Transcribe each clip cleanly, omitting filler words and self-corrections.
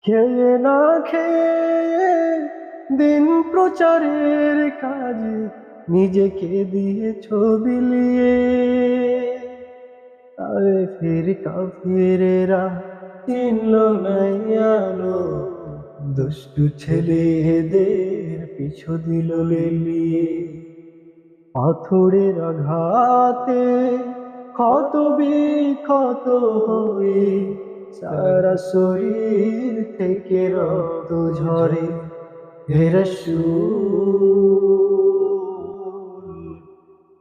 খেয়ে না খেয়ে দিন প্রচারের কাজে নিজেকে দিয়ে ছবি লিয়ে আরে ফির কাফিরেরা চিনল নাই আলো দুষ্টু ছেলেদের পিছু দিল লেলিয়ে পাথরের আঘাতে ক্ষত বিক্ষত হয়ে সারা শরীর থেকে রক্ত ঝরে হে রাসূল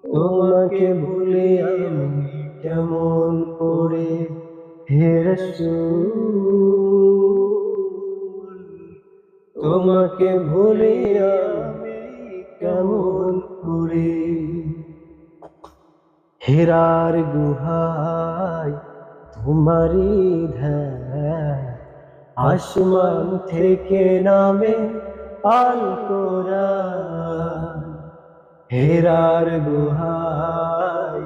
তোমাকে ভুলে আমি কেমন করে হে রাসূল তোমাকে ভুলে আমি কেমন করে হেরার গুহায় তোমারি ধ্যান আসমান থেকে নামে আল কোরআন হেরার গুহায়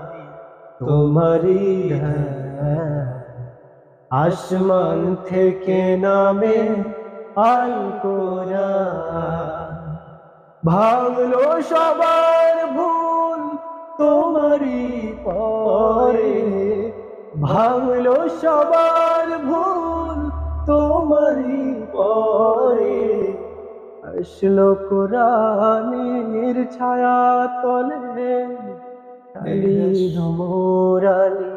তোমারি ধ্যান আসমান থেকে নামে আল কোরআন ভাঙলো সবার ভুল তোমারই পরে ভাঙলো সবার ভুল তোমারই পরে আসলো কোরআনের ছায়া তলে খালিদ ওমর আলী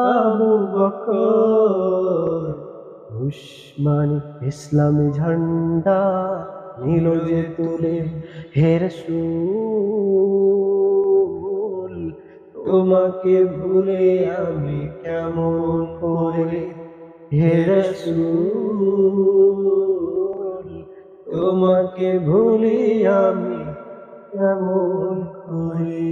আবু বকর উসমানী ইসলামী ঝান্ডা নীল যে তুলে হে রাসূল তোমাকে ভুলে আমি কেমন করে হে রাসূল তোমাকে ভুলে আমি কেমন করে।